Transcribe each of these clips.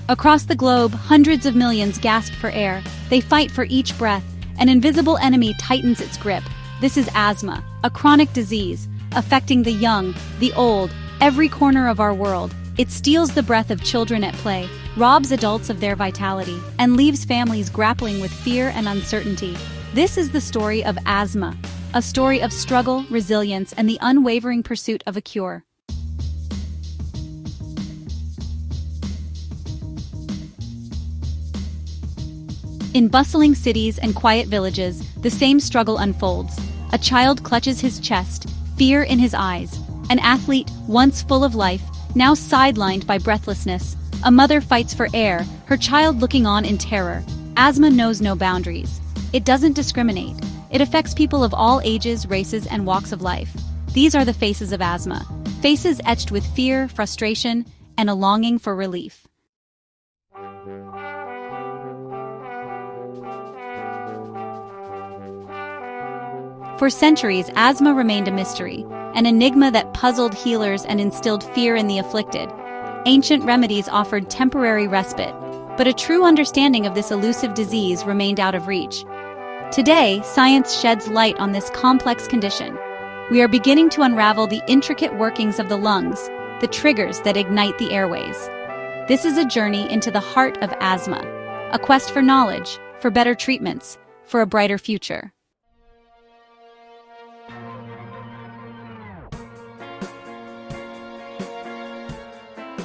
Across the globe, hundreds of millions gasp for air. They fight for each breath. An invisible enemy tightens its grip. This is asthma, a chronic disease, affecting the young, the old, every corner of our world. It steals the breath of children at play, robs adults of their vitality, and leaves families grappling with fear and uncertainty. This is the story of asthma, a story of struggle, resilience, and the unwavering pursuit of a cure. In bustling cities and quiet villages, the same struggle unfolds. A child clutches his chest, fear in his eyes. An athlete, once full of life, now sidelined by breathlessness. A mother fights for air, her child looking on in terror. Asthma knows no boundaries. It doesn't discriminate. It affects people of all ages, races, and walks of life. These are the faces of asthma. Faces etched with fear, frustration, and a longing for relief. For centuries, asthma remained a mystery, an enigma that puzzled healers and instilled fear in the afflicted. Ancient remedies offered temporary respite, but a true understanding of this elusive disease remained out of reach. Today, science sheds light on this complex condition. We are beginning to unravel the intricate workings of the lungs, the triggers that ignite the airways. This is a journey into the heart of asthma, a quest for knowledge, for better treatments, for a brighter future.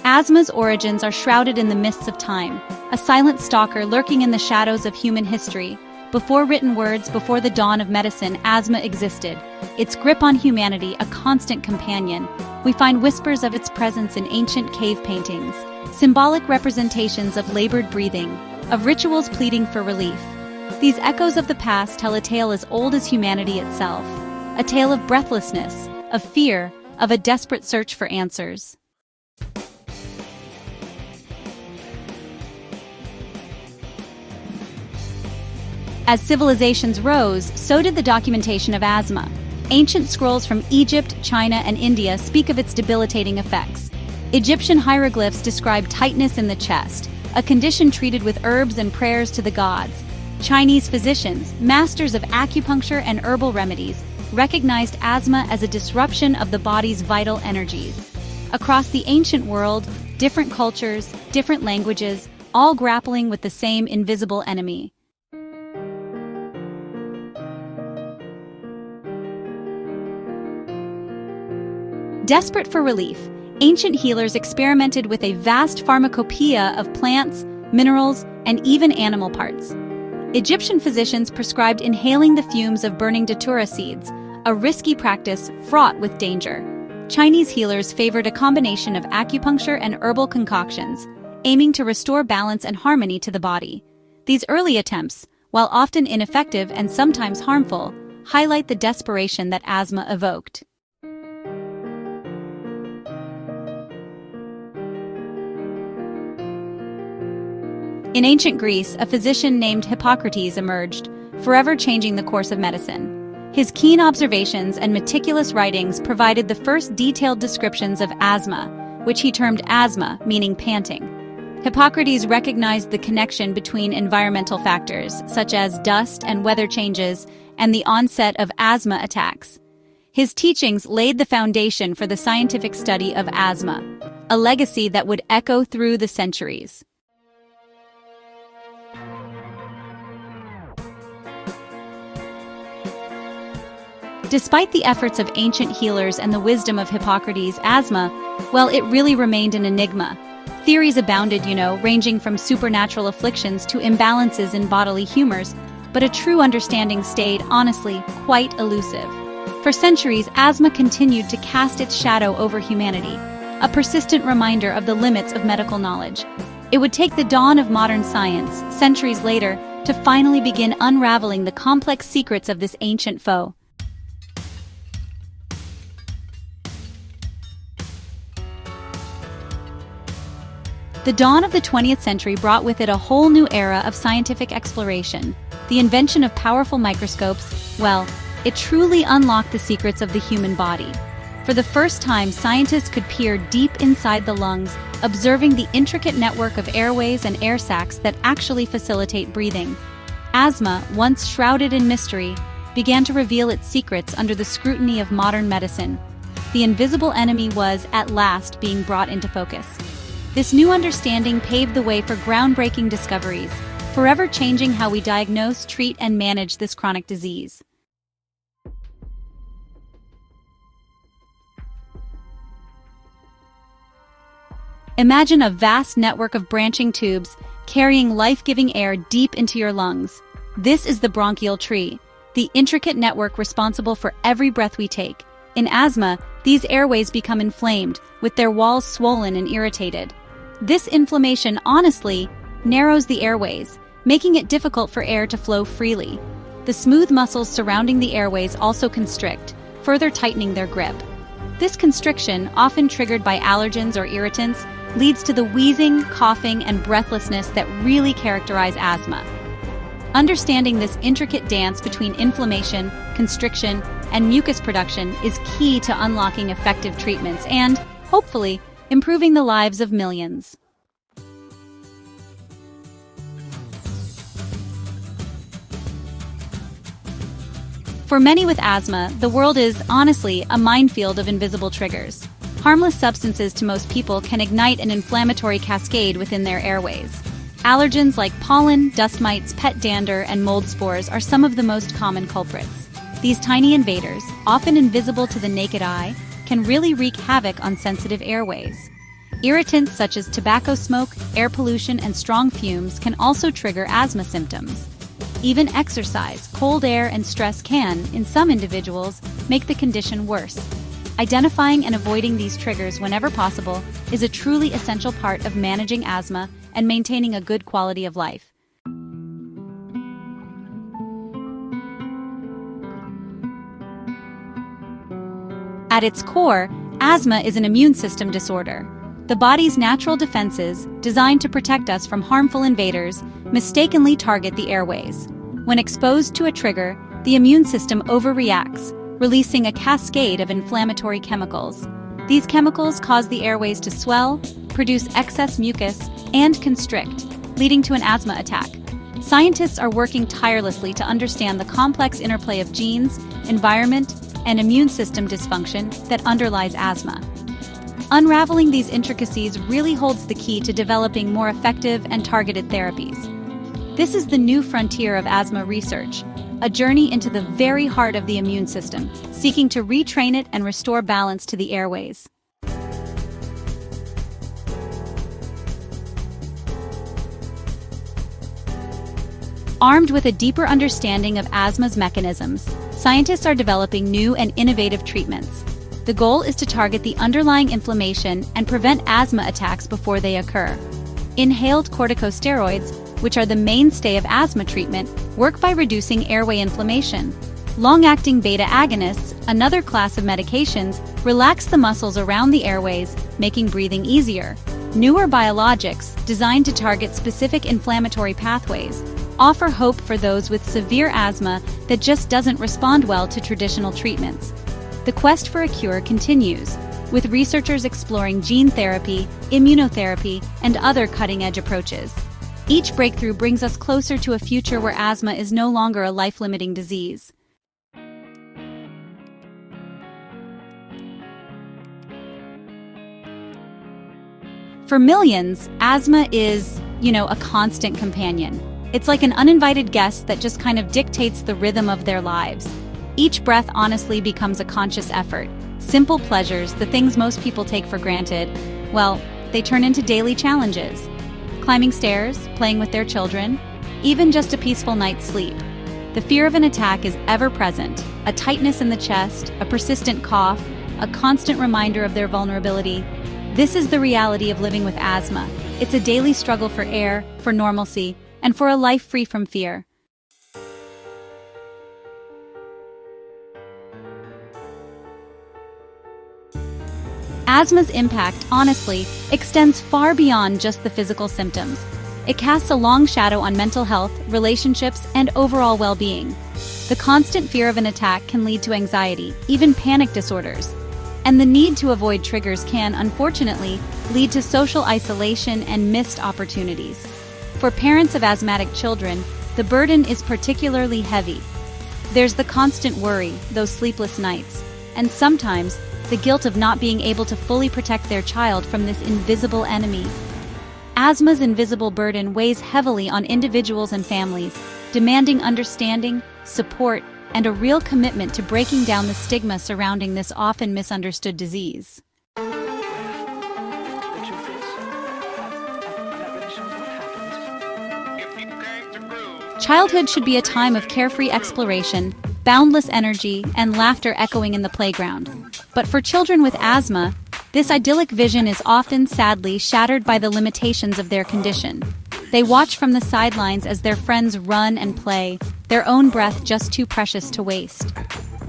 Asthma's origins are shrouded in the mists of time, a silent stalker lurking in the shadows of human history. Before written words, before the dawn of medicine, asthma existed. Its grip on humanity, a constant companion. We find whispers of its presence in ancient cave paintings, symbolic representations of labored breathing, of rituals pleading for relief. These echoes of the past tell a tale as old as humanity itself, a tale of breathlessness, of fear, of a desperate search for answers. As civilizations rose, so did the documentation of asthma. Ancient scrolls from Egypt, China, and India speak of its debilitating effects. Egyptian hieroglyphs describe tightness in the chest, a condition treated with herbs and prayers to the gods. Chinese physicians, masters of acupuncture and herbal remedies, recognized asthma as a disruption of the body's vital energies. Across the ancient world, different cultures, different languages, all grappling with the same invisible enemy. Desperate for relief, ancient healers experimented with a vast pharmacopoeia of plants, minerals, and even animal parts. Egyptian physicians prescribed inhaling the fumes of burning datura seeds, a risky practice fraught with danger. Chinese healers favored a combination of acupuncture and herbal concoctions, aiming to restore balance and harmony to the body. These early attempts, while often ineffective and sometimes harmful, highlight the desperation that asthma evoked. In ancient Greece, a physician named Hippocrates emerged, forever changing the course of medicine. His keen observations and meticulous writings provided the first detailed descriptions of asthma, which he termed asthma, meaning panting. Hippocrates recognized the connection between environmental factors, such as dust and weather changes, and the onset of asthma attacks. His teachings laid the foundation for the scientific study of asthma, a legacy that would echo through the centuries. Despite the efforts of ancient healers and the wisdom of Hippocrates, asthma, well, it really remained an enigma. Theories abounded, ranging from supernatural afflictions to imbalances in bodily humors, but a true understanding stayed, honestly, quite elusive. For centuries, asthma continued to cast its shadow over humanity, a persistent reminder of the limits of medical knowledge. It would take the dawn of modern science, centuries later, to finally begin unraveling the complex secrets of this ancient foe. The dawn of the 20th century brought with it a whole new era of scientific exploration. The invention of powerful microscopes, well, it truly unlocked the secrets of the human body. For the first time, scientists could peer deep inside the lungs, observing the intricate network of airways and air sacs that actually facilitate breathing. Asthma, once shrouded in mystery, began to reveal its secrets under the scrutiny of modern medicine. The invisible enemy was, at last, being brought into focus. This new understanding paved the way for groundbreaking discoveries, forever changing how we diagnose, treat, and manage this chronic disease. Imagine a vast network of branching tubes carrying life-giving air deep into your lungs. This is the bronchial tree, the intricate network responsible for every breath we take. In asthma, these airways become inflamed, with their walls swollen and irritated. This inflammation, honestly, narrows the airways, making it difficult for air to flow freely. The smooth muscles surrounding the airways also constrict, further tightening their grip. This constriction, often triggered by allergens or irritants, leads to the wheezing, coughing, and breathlessness that really characterize asthma. Understanding this intricate dance between inflammation, constriction, and mucus production is key to unlocking effective treatments and, hopefully, improving the lives of millions. For many with asthma, the world is, honestly, a minefield of invisible triggers. Harmless substances to most people can ignite an inflammatory cascade within their airways. Allergens like pollen, dust mites, pet dander, and mold spores are some of the most common culprits. These tiny invaders, often invisible to the naked eye, can really wreak havoc on sensitive airways. Irritants such as tobacco smoke, air pollution, and strong fumes can also trigger asthma symptoms. Even exercise, cold air, and stress can, in some individuals, make the condition worse. Identifying and avoiding these triggers whenever possible is a truly essential part of managing asthma and maintaining a good quality of life. At its core, asthma is an immune system disorder. The body's natural defenses, designed to protect us from harmful invaders, mistakenly target the airways. When exposed to a trigger, the immune system overreacts, releasing a cascade of inflammatory chemicals. These chemicals cause the airways to swell, produce excess mucus, and constrict, leading to an asthma attack. Scientists are working tirelessly to understand the complex interplay of genes, environment, and immune system dysfunction that underlies asthma. Unraveling these intricacies really holds the key to developing more effective and targeted therapies. This is the new frontier of asthma research, a journey into the very heart of the immune system, seeking to retrain it and restore balance to the airways. Armed with a deeper understanding of asthma's mechanisms, scientists are developing new and innovative treatments. The goal is to target the underlying inflammation and prevent asthma attacks before they occur. Inhaled corticosteroids, which are the mainstay of asthma treatment, work by reducing airway inflammation. Long-acting beta agonists, another class of medications, relax the muscles around the airways, making breathing easier. Newer biologics, designed to target specific inflammatory pathways, offer hope for those with severe asthma that just doesn't respond well to traditional treatments. The quest for a cure continues, with researchers exploring gene therapy, immunotherapy, and other cutting-edge approaches. Each breakthrough brings us closer to a future where asthma is no longer a life-limiting disease. For millions, asthma is, a constant companion. It's like an uninvited guest that just kind of dictates the rhythm of their lives. Each breath honestly becomes a conscious effort. Simple pleasures, the things most people take for granted, well, they turn into daily challenges. Climbing stairs, playing with their children, even just a peaceful night's sleep. The fear of an attack is ever present, a tightness in the chest, a persistent cough, a constant reminder of their vulnerability. This is the reality of living with asthma. It's a daily struggle for air, for normalcy, and for a life free from fear. Asthma's impact, honestly, extends far beyond just the physical symptoms. It casts a long shadow on mental health, relationships, and overall well-being. The constant fear of an attack can lead to anxiety, even panic disorders. And the need to avoid triggers can, unfortunately, lead to social isolation and missed opportunities. For parents of asthmatic children, the burden is particularly heavy. There's the constant worry, those sleepless nights, and sometimes the guilt of not being able to fully protect their child from this invisible enemy. Asthma's invisible burden weighs heavily on individuals and families, demanding understanding, support, and a real commitment to breaking down the stigma surrounding this often misunderstood disease. Childhood should be a time of carefree exploration, boundless energy, and laughter echoing in the playground. But for children with asthma, this idyllic vision is often sadly shattered by the limitations of their condition. They watch from the sidelines as their friends run and play, their own breath just too precious to waste.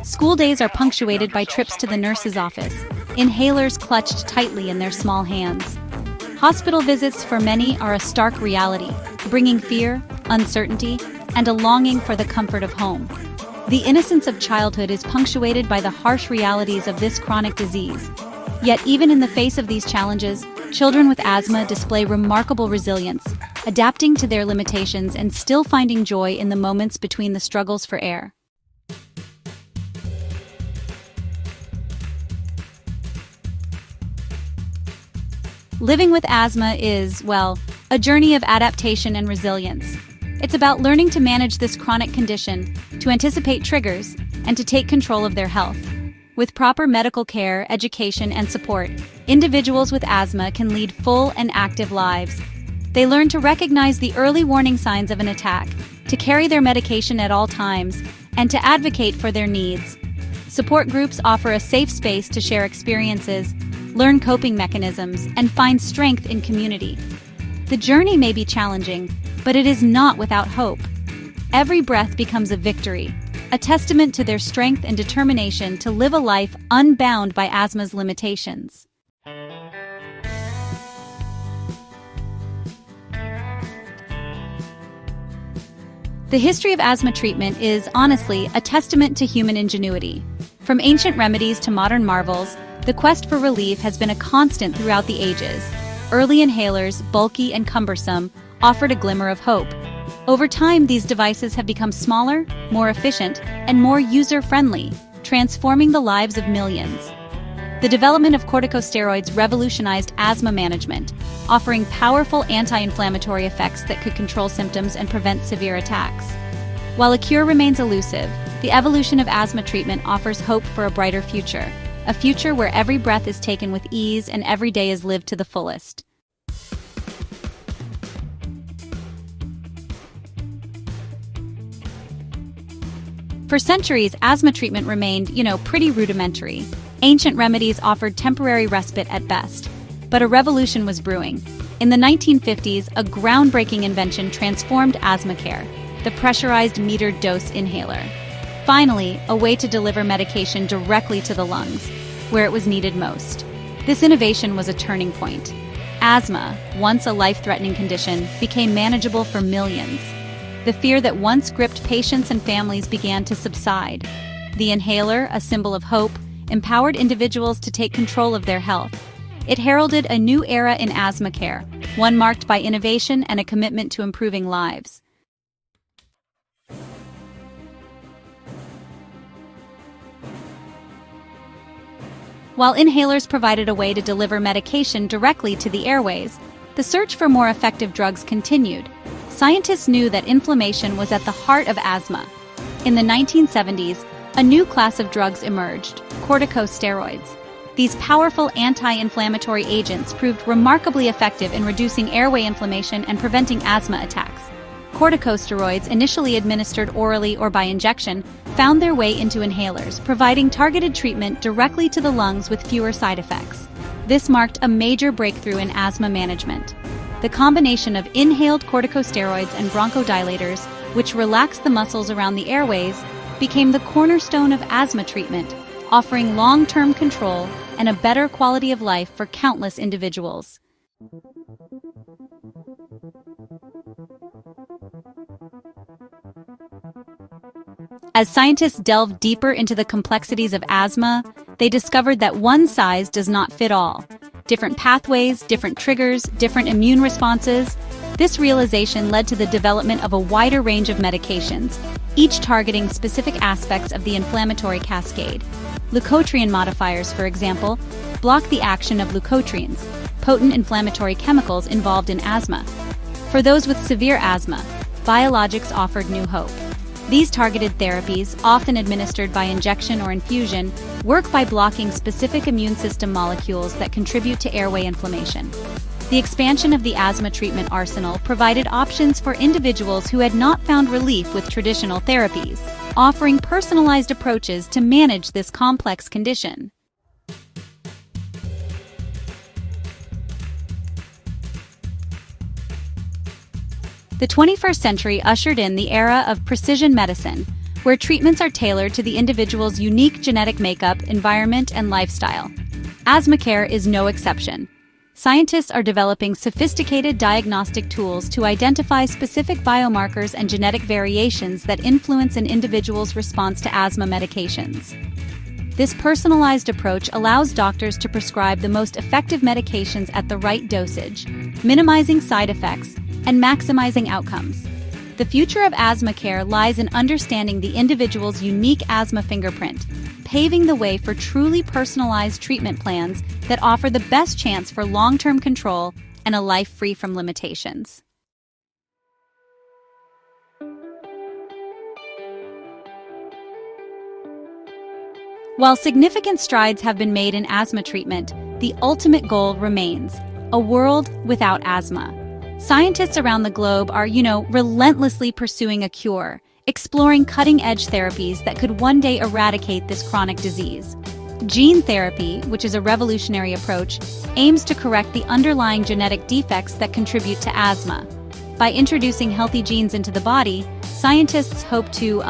School days are punctuated by trips to the nurse's office, inhalers clutched tightly in their small hands. Hospital visits for many are a stark reality, bringing fear, uncertainty, and a longing for the comfort of home. The innocence of childhood is punctuated by the harsh realities of this chronic disease. Yet even in the face of these challenges, children with asthma display remarkable resilience, adapting to their limitations and still finding joy in the moments between the struggles for air. Living with asthma is, well, a journey of adaptation and resilience. It's about learning to manage this chronic condition, to anticipate triggers, and to take control of their health. With proper medical care, education, and support, individuals with asthma can lead full and active lives. They learn to recognize the early warning signs of an attack, to carry their medication at all times, and to advocate for their needs. Support groups offer a safe space to share experiences, learn coping mechanisms, and find strength in community. The journey may be challenging, but it is not without hope. Every breath becomes a victory, a testament to their strength and determination to live a life unbound by asthma's limitations. The history of asthma treatment is, honestly, a testament to human ingenuity. From ancient remedies to modern marvels, the quest for relief has been a constant throughout the ages. Early inhalers, bulky and cumbersome, offered a glimmer of hope. Over time, these devices have become smaller, more efficient, and more user-friendly, transforming the lives of millions. The development of corticosteroids revolutionized asthma management, offering powerful anti-inflammatory effects that could control symptoms and prevent severe attacks. While a cure remains elusive, the evolution of asthma treatment offers hope for a brighter future, a future where every breath is taken with ease and every day is lived to the fullest. For centuries, asthma treatment remained, pretty rudimentary. Ancient remedies offered temporary respite at best. But a revolution was brewing. In the 1950s, a groundbreaking invention transformed asthma care, the pressurized metered dose inhaler. Finally, a way to deliver medication directly to the lungs, where it was needed most. This innovation was a turning point. Asthma, once a life-threatening condition, became manageable for millions. The fear that once gripped patients and families began to subside. The inhaler, a symbol of hope, empowered individuals to take control of their health. It heralded a new era in asthma care, one marked by innovation and a commitment to improving lives. While inhalers provided a way to deliver medication directly to the airways, the search for more effective drugs continued. Scientists knew that inflammation was at the heart of asthma. In the 1970s, a new class of drugs emerged, corticosteroids. These powerful anti-inflammatory agents proved remarkably effective in reducing airway inflammation and preventing asthma attacks. Corticosteroids, initially administered orally or by injection, found their way into inhalers, providing targeted treatment directly to the lungs with fewer side effects. This marked a major breakthrough in asthma management. The combination of inhaled corticosteroids and bronchodilators, which relax the muscles around the airways, became the cornerstone of asthma treatment, offering long-term control and a better quality of life for countless individuals. As scientists delve deeper into the complexities of asthma, they discovered that one size does not fit all. Different pathways, different triggers, different immune responses. This realization led to the development of a wider range of medications, each targeting specific aspects of the inflammatory cascade. Leukotriene modifiers, for example, block the action of leukotrienes, potent inflammatory chemicals involved in asthma. For those with severe asthma, biologics offered new hope. These targeted therapies, often administered by injection or infusion, work by blocking specific immune system molecules that contribute to airway inflammation. The expansion of the asthma treatment arsenal provided options for individuals who had not found relief with traditional therapies, offering personalized approaches to manage this complex condition. The 21st century ushered in the era of precision medicine, where treatments are tailored to the individual's unique genetic makeup, environment, and lifestyle. Asthma care is no exception. Scientists are developing sophisticated diagnostic tools to identify specific biomarkers and genetic variations that influence an individual's response to asthma medications. This personalized approach allows doctors to prescribe the most effective medications at the right dosage, minimizing side effects and maximizing outcomes. The future of asthma care lies in understanding the individual's unique asthma fingerprint, paving the way for truly personalized treatment plans that offer the best chance for long-term control and a life free from limitations. While significant strides have been made in asthma treatment, the ultimate goal remains: a world without asthma. Scientists around the globe are, relentlessly pursuing a cure, exploring cutting-edge therapies that could one day eradicate this chronic disease. Gene therapy, which is a revolutionary approach, aims to correct the underlying genetic defects that contribute to asthma. By introducing healthy genes into the body, scientists hope to,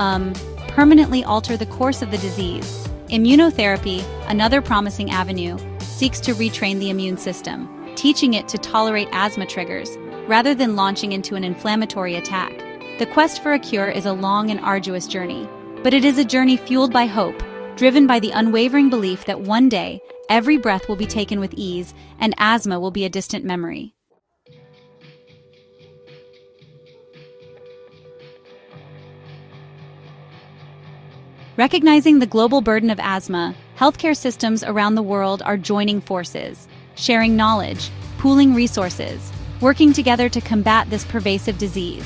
permanently alter the course of the disease. Immunotherapy, another promising avenue, seeks to retrain the immune system, teaching it to tolerate asthma triggers, rather than launching into an inflammatory attack. The quest for a cure is a long and arduous journey, but it is a journey fueled by hope, driven by the unwavering belief that one day, every breath will be taken with ease and asthma will be a distant memory. Recognizing the global burden of asthma, healthcare systems around the world are joining forces, sharing knowledge, pooling resources, working together to combat this pervasive disease.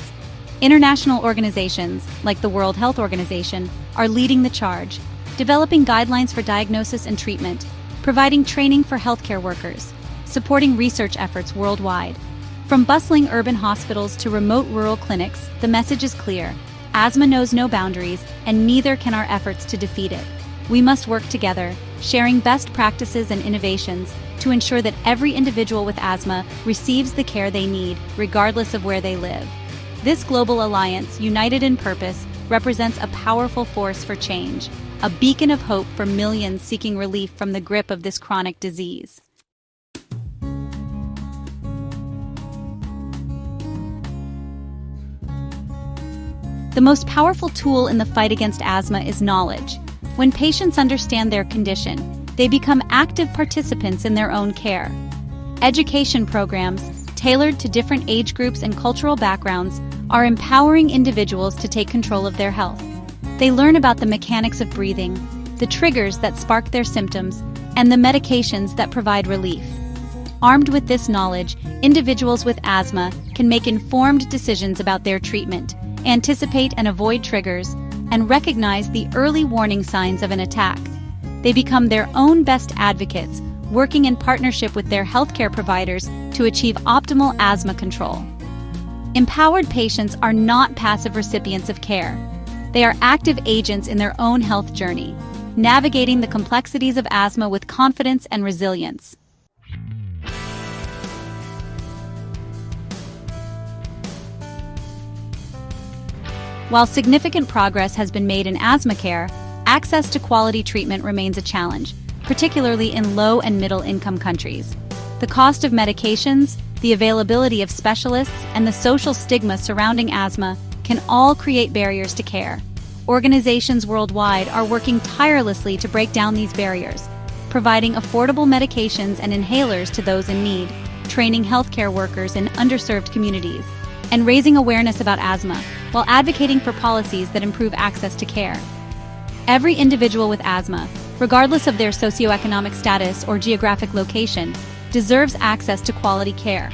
International organizations, like the World Health Organization, are leading the charge, developing guidelines for diagnosis and treatment, providing training for healthcare workers, supporting research efforts worldwide. From bustling urban hospitals to remote rural clinics, the message is clear: asthma knows no boundaries, and neither can our efforts to defeat it. We must work together, sharing best practices and innovations to ensure that every individual with asthma receives the care they need, regardless of where they live. This global alliance, united in purpose, represents a powerful force for change, a beacon of hope for millions seeking relief from the grip of this chronic disease. The most powerful tool in the fight against asthma is knowledge. When patients understand their condition, they become active participants in their own care. Education programs, tailored to different age groups and cultural backgrounds, are empowering individuals to take control of their health. They learn about the mechanics of breathing, the triggers that spark their symptoms, and the medications that provide relief. Armed with this knowledge, individuals with asthma can make informed decisions about their treatment, anticipate and avoid triggers, and recognize the early warning signs of an attack. They become their own best advocates, working in partnership with their healthcare providers to achieve optimal asthma control. Empowered patients are not passive recipients of care. They are active agents in their own health journey, navigating the complexities of asthma with confidence and resilience. While significant progress has been made in asthma care, access to quality treatment remains a challenge, particularly in low and middle-income countries. The cost of medications, the availability of specialists, and the social stigma surrounding asthma can all create barriers to care. Organizations worldwide are working tirelessly to break down these barriers, providing affordable medications and inhalers to those in need, training healthcare workers in underserved communities, and raising awareness about asthma while advocating for policies that improve access to care. Every individual with asthma, regardless of their socioeconomic status or geographic location, deserves access to quality care.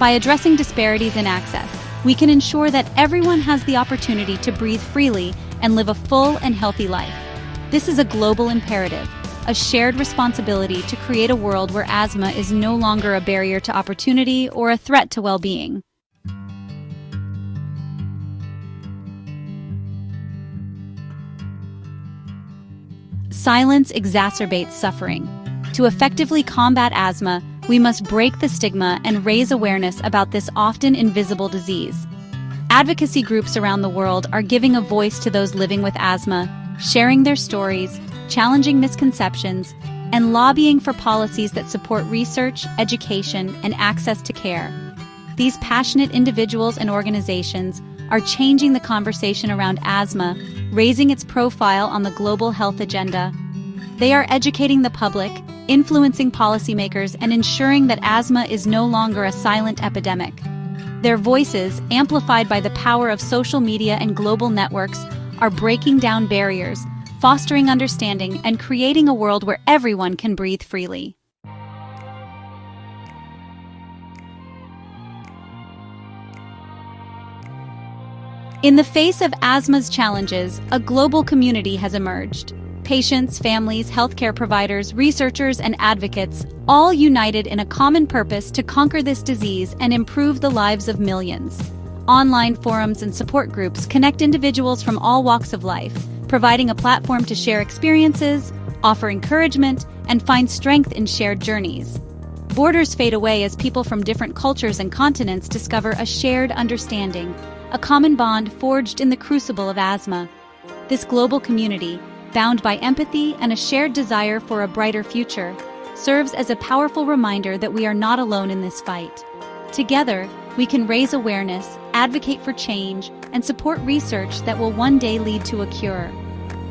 By addressing disparities in access, we can ensure that everyone has the opportunity to breathe freely and live a full and healthy life. This is a global imperative, a shared responsibility to create a world where asthma is no longer a barrier to opportunity or a threat to well-being. Silence exacerbates suffering. To effectively combat asthma, we must break the stigma and raise awareness about this often invisible disease. Advocacy groups around the world are giving a voice to those living with asthma, sharing their stories, challenging misconceptions, and lobbying for policies that support research, education, and access to care. These passionate individuals and organizations are changing the conversation around asthma, raising its profile on the global health agenda. They are educating the public, influencing policymakers, and ensuring that asthma is no longer a silent epidemic. Their voices, amplified by the power of social media and global networks, are breaking down barriers, fostering understanding, and creating a world where everyone can breathe freely. In the face of asthma's challenges, a global community has emerged. Patients, families, healthcare providers, researchers, and advocates, all united in a common purpose to conquer this disease and improve the lives of millions. Online forums and support groups connect individuals from all walks of life, providing a platform to share experiences, offer encouragement, and find strength in shared journeys. Borders fade away as people from different cultures and continents discover a shared understanding, a common bond forged in the crucible of asthma. This global community, bound by empathy and a shared desire for a brighter future, serves as a powerful reminder that we are not alone in this fight. Together, we can raise awareness, advocate for change, and support research that will one day lead to a cure.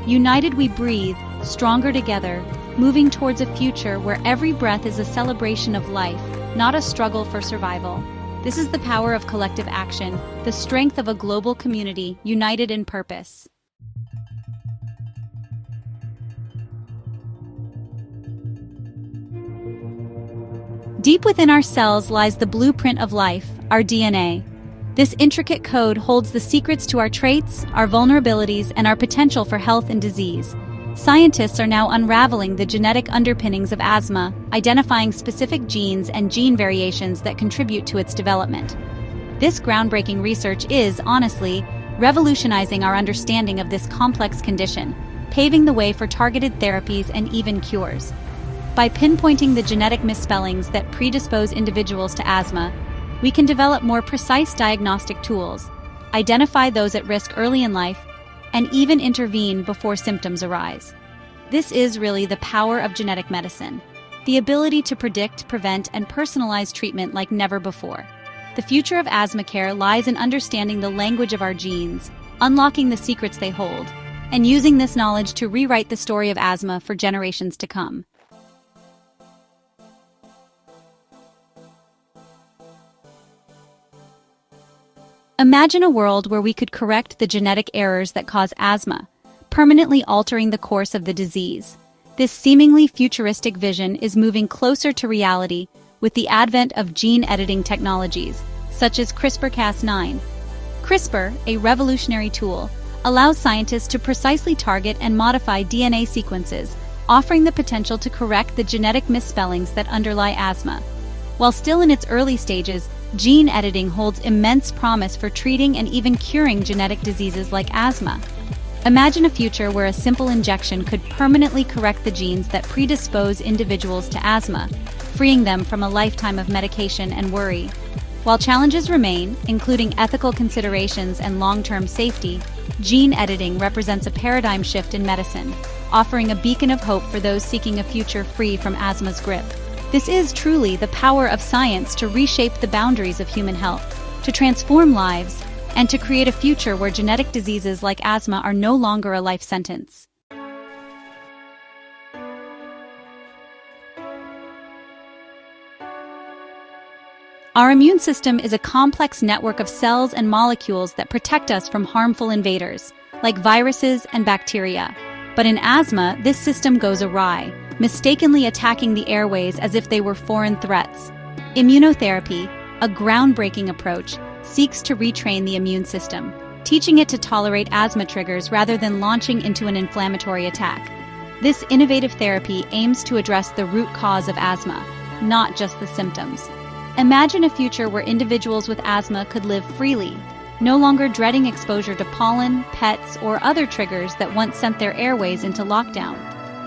United we breathe, stronger together, moving towards a future where every breath is a celebration of life, not a struggle for survival. This is the power of collective action, the strength of a global community united in purpose. Deep within our cells lies the blueprint of life, our DNA. This intricate code holds the secrets to our traits, our vulnerabilities, and our potential for health and disease. Scientists are now unraveling the genetic underpinnings of asthma, identifying specific genes and gene variations that contribute to its development. This groundbreaking research is, honestly, revolutionizing our understanding of this complex condition, paving the way for targeted therapies and even cures. By pinpointing the genetic misspellings that predispose individuals to asthma, we can develop more precise diagnostic tools, identify those at risk early in life, and even intervene before symptoms arise. This is really the power of genetic medicine, the ability to predict, prevent, and personalize treatment like never before. The future of asthma care lies in understanding the language of our genes, unlocking the secrets they hold, and using this knowledge to rewrite the story of asthma for generations to come. Imagine a world where we could correct the genetic errors that cause asthma, permanently altering the course of the disease. This seemingly futuristic vision is moving closer to reality with the advent of gene editing technologies, such as CRISPR-Cas9. CRISPR, a revolutionary tool, allows scientists to precisely target and modify DNA sequences, offering the potential to correct the genetic misspellings that underlie asthma. While still in its early stages, gene editing holds immense promise for treating and even curing genetic diseases like asthma. Imagine a future where a simple injection could permanently correct the genes that predispose individuals to asthma, freeing them from a lifetime of medication and worry. While challenges remain, including ethical considerations and long-term safety, gene editing represents a paradigm shift in medicine, offering a beacon of hope for those seeking a future free from asthma's grip. This is truly the power of science to reshape the boundaries of human health, to transform lives, and to create a future where genetic diseases like asthma are no longer a life sentence. Our immune system is a complex network of cells and molecules that protect us from harmful invaders, like viruses and bacteria. But in asthma, this system goes awry, mistakenly attacking the airways as if they were foreign threats. Immunotherapy, a groundbreaking approach, seeks to retrain the immune system, teaching it to tolerate asthma triggers rather than launching into an inflammatory attack. This innovative therapy aims to address the root cause of asthma, not just the symptoms. Imagine a future where individuals with asthma could live freely, no longer dreading exposure to pollen, pets, or other triggers that once sent their airways into lockdown.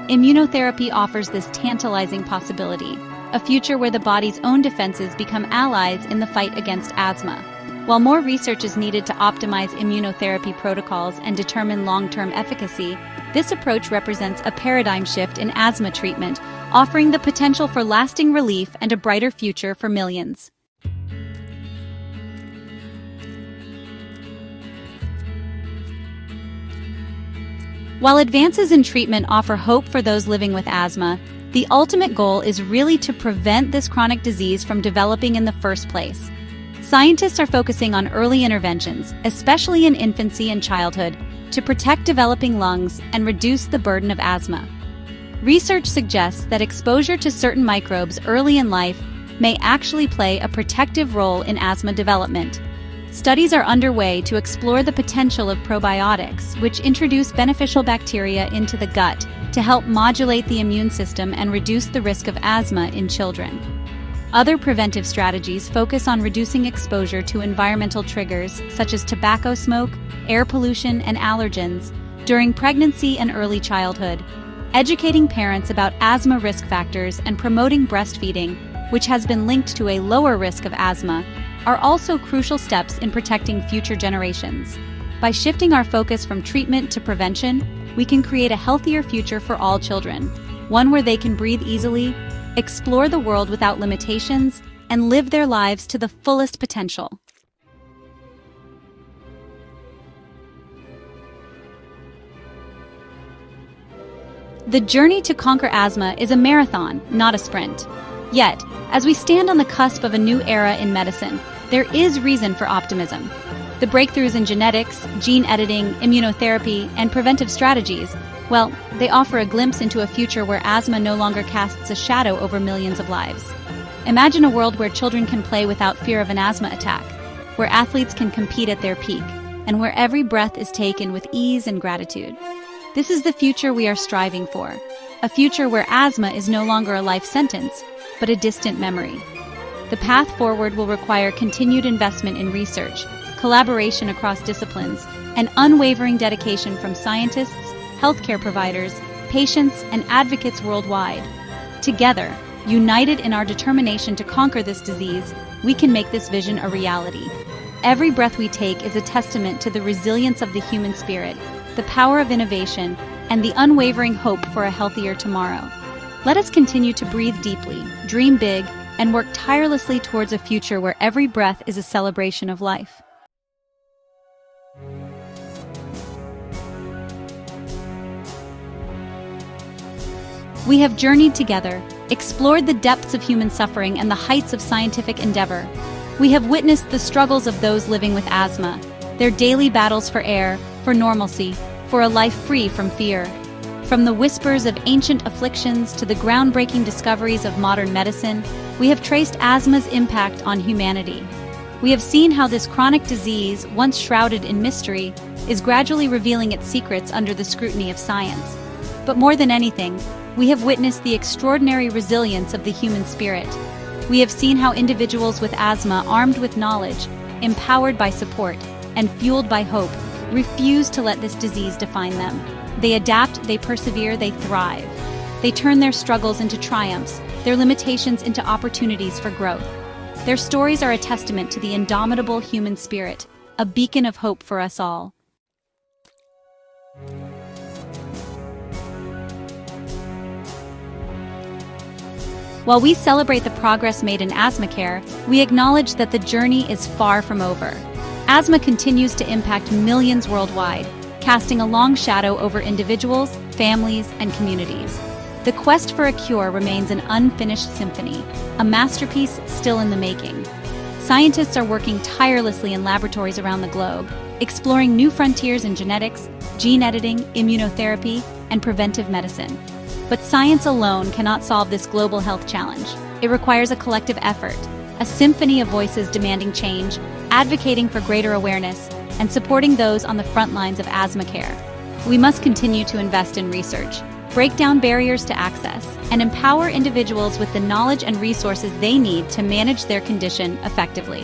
Immunotherapy offers this tantalizing possibility, a future where the body's own defenses become allies in the fight against asthma. While more research is needed to optimize immunotherapy protocols and determine long-term efficacy, this approach represents a paradigm shift in asthma treatment, offering the potential for lasting relief and a brighter future for millions. While advances in treatment offer hope for those living with asthma, the ultimate goal is really to prevent this chronic disease from developing in the first place. Scientists are focusing on early interventions, especially in infancy and childhood, to protect developing lungs and reduce the burden of asthma. Research suggests that exposure to certain microbes early in life may actually play a protective role in asthma development. Studies are underway to explore the potential of probiotics, which introduce beneficial bacteria into the gut to help modulate the immune system and reduce the risk of asthma in children. Other preventive strategies focus on reducing exposure to environmental triggers such as tobacco smoke, air pollution, and allergens during pregnancy and early childhood. Educating parents about asthma risk factors and promoting breastfeeding, which has been linked to a lower risk of asthma, are also crucial steps in protecting future generations. By shifting our focus from treatment to prevention, we can create a healthier future for all children, one where they can breathe easily, explore the world without limitations, and live their lives to the fullest potential. The journey to conquer asthma is a marathon, not a sprint. Yet, as we stand on the cusp of a new era in medicine, there is reason for optimism. The breakthroughs in genetics, gene editing, immunotherapy, and preventive strategies, well, they offer a glimpse into a future where asthma no longer casts a shadow over millions of lives. Imagine a world where children can play without fear of an asthma attack, where athletes can compete at their peak, and where every breath is taken with ease and gratitude. This is the future we are striving for, a future where asthma is no longer a life sentence, but a distant memory. The path forward will require continued investment in research, collaboration across disciplines, and unwavering dedication from scientists, healthcare providers, patients, and advocates worldwide. Together, united in our determination to conquer this disease, we can make this vision a reality. Every breath we take is a testament to the resilience of the human spirit, the power of innovation, and the unwavering hope for a healthier tomorrow. Let us continue to breathe deeply, dream big, and work tirelessly towards a future where every breath is a celebration of life. We have journeyed together, explored the depths of human suffering and the heights of scientific endeavor. We have witnessed the struggles of those living with asthma, their daily battles for air, for normalcy, for a life free from fear. From the whispers of ancient afflictions to the groundbreaking discoveries of modern medicine, we have traced asthma's impact on humanity. We have seen how this chronic disease, once shrouded in mystery, is gradually revealing its secrets under the scrutiny of science. But more than anything, we have witnessed the extraordinary resilience of the human spirit. We have seen how individuals with asthma, armed with knowledge, empowered by support, and fueled by hope, refuse to let this disease define them. They adapt, they persevere, they thrive. They turn their struggles into triumphs, their limitations into opportunities for growth. Their stories are a testament to the indomitable human spirit, a beacon of hope for us all. While we celebrate the progress made in asthma care, we acknowledge that the journey is far from over. Asthma continues to impact millions worldwide, casting a long shadow over individuals, families, and communities. The quest for a cure remains an unfinished symphony, a masterpiece still in the making. Scientists are working tirelessly in laboratories around the globe, exploring new frontiers in genetics, gene editing, immunotherapy, and preventive medicine. But science alone cannot solve this global health challenge. It requires a collective effort, a symphony of voices demanding change, advocating for greater awareness, and supporting those on the front lines of asthma care. We must continue to invest in research, break down barriers to access, and empower individuals with the knowledge and resources they need to manage their condition effectively.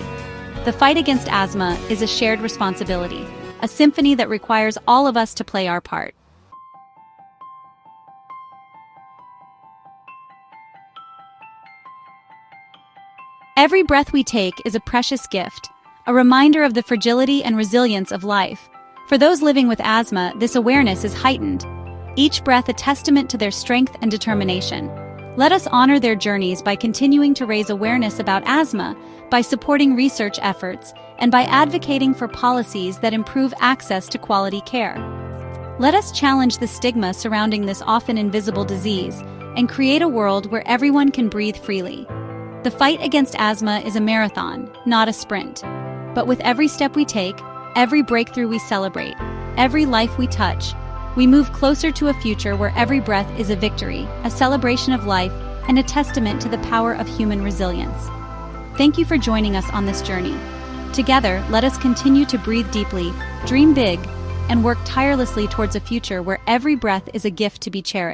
The fight against asthma is a shared responsibility, a symphony that requires all of us to play our part. Every breath we take is a precious gift, a reminder of the fragility and resilience of life. For those living with asthma, this awareness is heightened, each breath a testament to their strength and determination. Let us honor their journeys by continuing to raise awareness about asthma, by supporting research efforts, and by advocating for policies that improve access to quality care. Let us challenge the stigma surrounding this often invisible disease and create a world where everyone can breathe freely. The fight against asthma is a marathon, not a sprint. But with every step we take, every breakthrough we celebrate, every life we touch, we move closer to a future where every breath is a victory, a celebration of life, and a testament to the power of human resilience. Thank you for joining us on this journey. Together, let us continue to breathe deeply, dream big, and work tirelessly towards a future where every breath is a gift to be cherished.